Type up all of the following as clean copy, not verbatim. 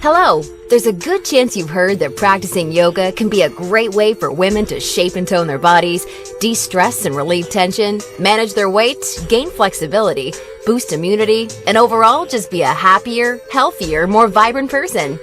Hello! There's a good chance you've heard that practicing yoga can be a great way for women to shape and tone their bodies, de-stress and relieve tension, manage their weight, gain flexibility, boost immunity, and overall just be a happier, healthier, more vibrant person.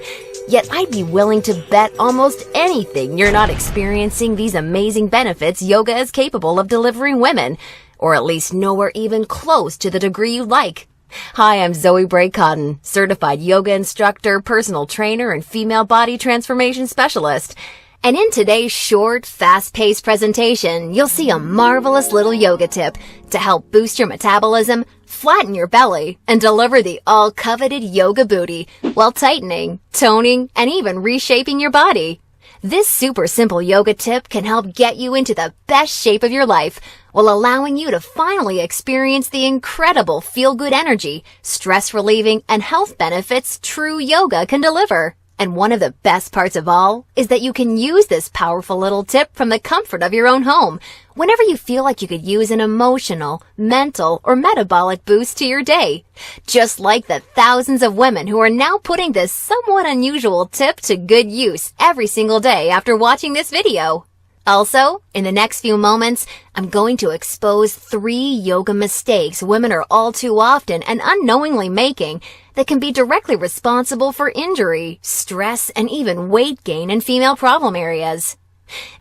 Yet I'd be willing to bet almost anything you're not experiencing these amazing benefits yoga is capable of delivering women, or at least nowhere even close to the degree you'd like. Hi, I'm Zoe Bray-Cotton, certified yoga instructor, personal trainer, and female body transformation specialist. And in today's short, fast-paced presentation, you'll see a marvelous little yoga tip to help boost your metabolism, flatten your belly, and deliver the all-coveted yoga booty while tightening, toning, and even reshaping your body. This super simple yoga tip can help get you into the best shape of your life while allowing you to finally experience the incredible feel-good energy, stress-relieving, and health benefits true yoga can deliver. And one of the best parts of all is that you can use this powerful little tip from the comfort of your own home whenever you feel like you could use an emotional, mental, or metabolic boost to your day. Just like the thousands of women who are now putting this somewhat unusual tip to good use every single day after watching this video. Also, in the next few moments, I'm going to expose 3 yoga mistakes women are all too often and unknowingly making that can be directly responsible for injury, stress, and even weight gain in female problem areas.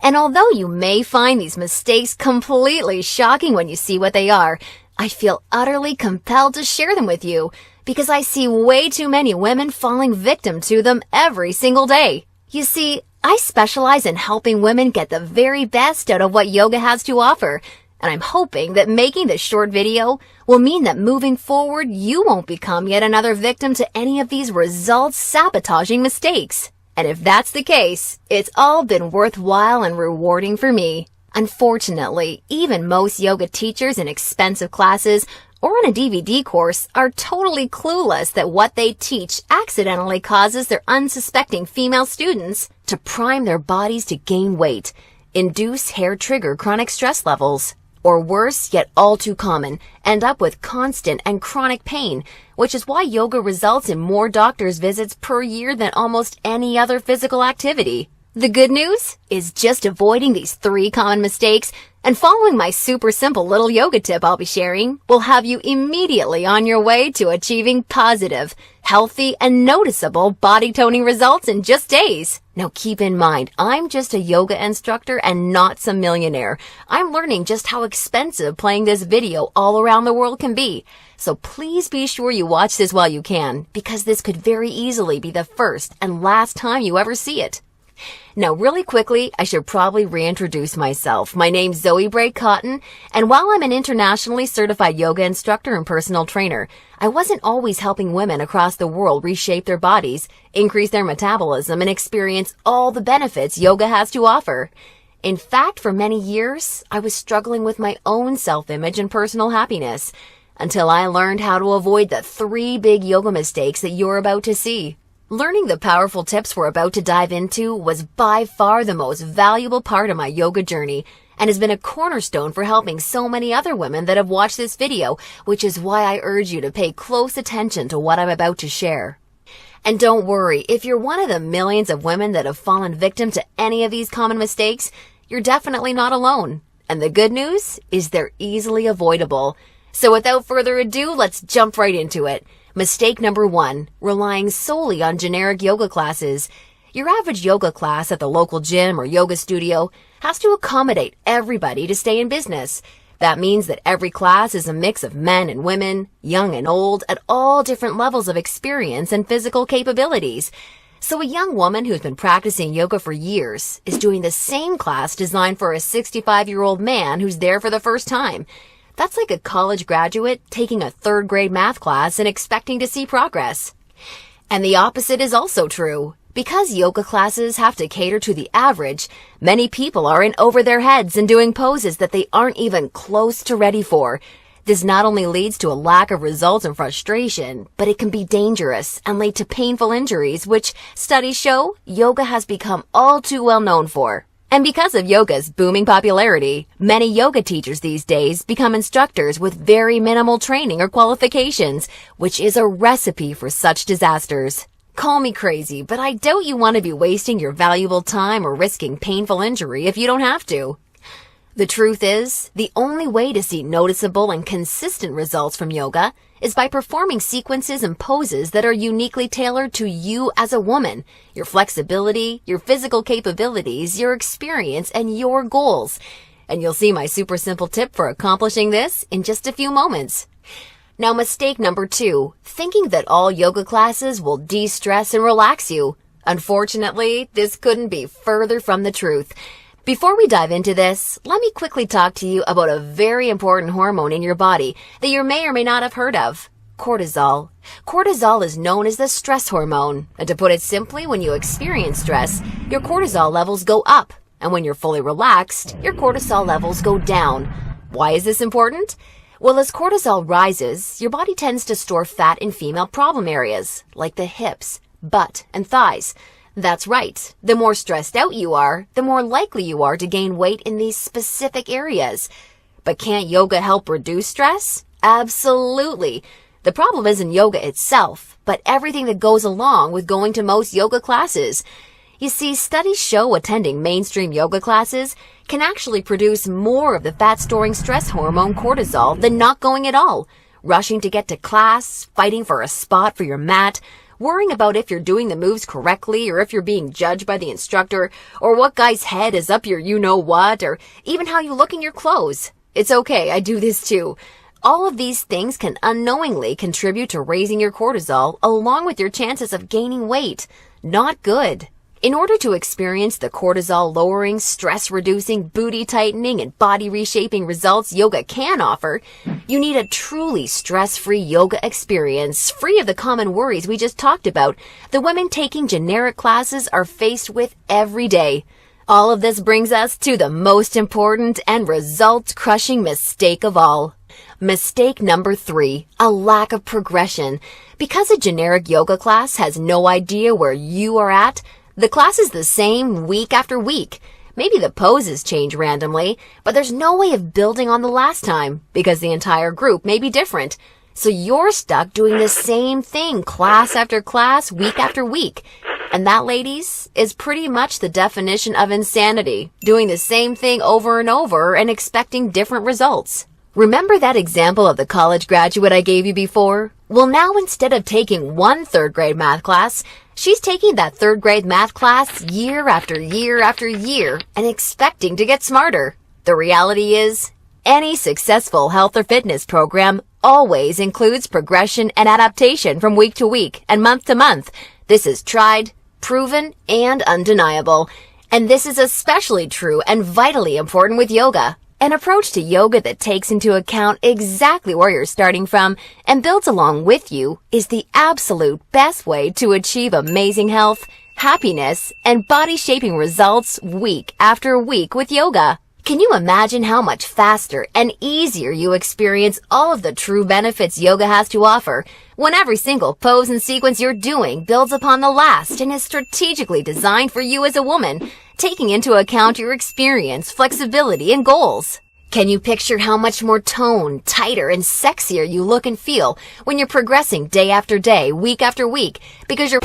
And although you may find these mistakes completely shocking when you see what they are, I feel utterly compelled to share them with you because I see way too many women falling victim to them every single day. You see, I specialize in helping women get the very best out of what yoga has to offer, and I'm hoping that making this short video will mean that moving forward you won't become yet another victim to any of these results-sabotaging mistakes. And if that's the case, it's all been worthwhile and rewarding for me. Unfortunately, even most yoga teachers in expensive classes or on a DVD course are totally clueless that what they teach accidentally causes their unsuspecting female students to prime their bodies to gain weight, induce hair-trigger chronic stress levels, or worse, yet all too common, end up with constant and chronic pain, which is why yoga results in more doctor's visits per year than almost any other physical activity. The good news is just avoiding these 3 common mistakes and following my super simple little yoga tip I'll be sharing will have you immediately on your way to achieving positive, healthy, and noticeable body toning results in just days. Now keep in mind, I'm just a yoga instructor and not some millionaire. I'm learning just how expensive playing this video all around the world can be. So please be sure you watch this while you can, because this could very easily be the first and last time you ever see it. Now, really quickly, I should probably reintroduce myself. My name's Zoe Bray-Cotton, and while I'm an internationally certified yoga instructor and personal trainer, I wasn't always helping women across the world reshape their bodies, increase their metabolism, and experience all the benefits yoga has to offer. In fact, for many years, I was struggling with my own self-image and personal happiness, until I learned how to avoid the 3 big yoga mistakes that you're about to see. Learning the powerful tips we're about to dive into was by far the most valuable part of my yoga journey and has been a cornerstone for helping so many other women that have watched this video, which is why I urge you to pay close attention to what I'm about to share. And don't worry, if you're one of the millions of women that have fallen victim to any of these common mistakes, you're definitely not alone. And the good news is they're easily avoidable. So without further ado, let's jump right into it. Mistake number 1, relying solely on generic yoga classes. Your average yoga class at the local gym or yoga studio has to accommodate everybody to stay in business. That means that every class is a mix of men and women, young and old, at all different levels of experience and physical capabilities. So a young woman who's been practicing yoga for years is doing the same class designed for a 65-year-old man who's there for the first time. That's like a college graduate taking a 3rd grade math class and expecting to see progress. And the opposite is also true. Because yoga classes have to cater to the average, many people are in over their heads and doing poses that they aren't even close to ready for. This not only leads to a lack of results and frustration, but it can be dangerous and lead to painful injuries, which studies show yoga has become all too well known for. And because of yoga's booming popularity, many yoga teachers these days become instructors with very minimal training or qualifications, which is a recipe for such disasters. Call me crazy, but I doubt you want to be wasting your valuable time or risking painful injury if you don't have to. The truth is, the only way to see noticeable and consistent results from yoga is by performing sequences and poses that are uniquely tailored to you as a woman, your flexibility, your physical capabilities, your experience, and your goals. And you'll see my super simple tip for accomplishing this in just a few moments. Now, mistake number 2, thinking that all yoga classes will de-stress and relax you. Unfortunately, this couldn't be further from the truth. Before we dive into this, let me quickly talk to you about a very important hormone in your body that you may or may not have heard of: cortisol. Cortisol is known as the stress hormone, and to put it simply, when you experience stress, your cortisol levels go up, and when you're fully relaxed, your cortisol levels go down. Why is this important? Well, as cortisol rises, your body tends to store fat in female problem areas, like the hips, butt, and thighs. That's right. The more stressed out you are, the more likely you are to gain weight in these specific areas. But can't yoga help reduce stress? Absolutely. The problem isn't yoga itself, but everything that goes along with going to most yoga classes. You see, studies show attending mainstream yoga classes can actually produce more of the fat-storing stress hormone cortisol than not going at all. Rushing to get to class, fighting for a spot for your mat, worrying about if you're doing the moves correctly or if you're being judged by the instructor, or what guy's head is up your you-know-what, or even how you look in your clothes. It's okay, I do this too. All of these things can unknowingly contribute to raising your cortisol along with your chances of gaining weight. Not good. In order to experience the cortisol-lowering, stress-reducing, booty-tightening, and body-reshaping results yoga can offer, you need a truly stress-free yoga experience, free of the common worries we just talked about the women taking generic classes are faced with every day. All of this brings us to the most important and result-crushing mistake of all. Mistake number 3, a lack of progression. Because a generic yoga class has no idea where you are at, the class is the same week after week. Maybe the poses change randomly, but there's no way of building on the last time because the entire group may be different. So you're stuck doing the same thing class after class, week after week. And that, ladies, is pretty much the definition of insanity, doing the same thing over and over and expecting different results. Remember that example of the college graduate I gave you before? Well, now instead of taking one third-grade math class, she's taking that third-grade math class year after year after year and expecting to get smarter. The reality is, any successful health or fitness program always includes progression and adaptation from week to week and month to month. This is tried, proven, and undeniable. And this is especially true and vitally important with yoga. An approach to yoga that takes into account exactly where you're starting from and builds along with you is the absolute best way to achieve amazing health, happiness, and body-shaping results week after week with yoga. Can you imagine how much faster and easier you experience all of the true benefits yoga has to offer when every single pose and sequence you're doing builds upon the last and is strategically designed for you as a woman, taking into account your experience, flexibility, and goals? Can you picture how much more toned, tighter, and sexier you look and feel when you're progressing day after day, week after week, because you're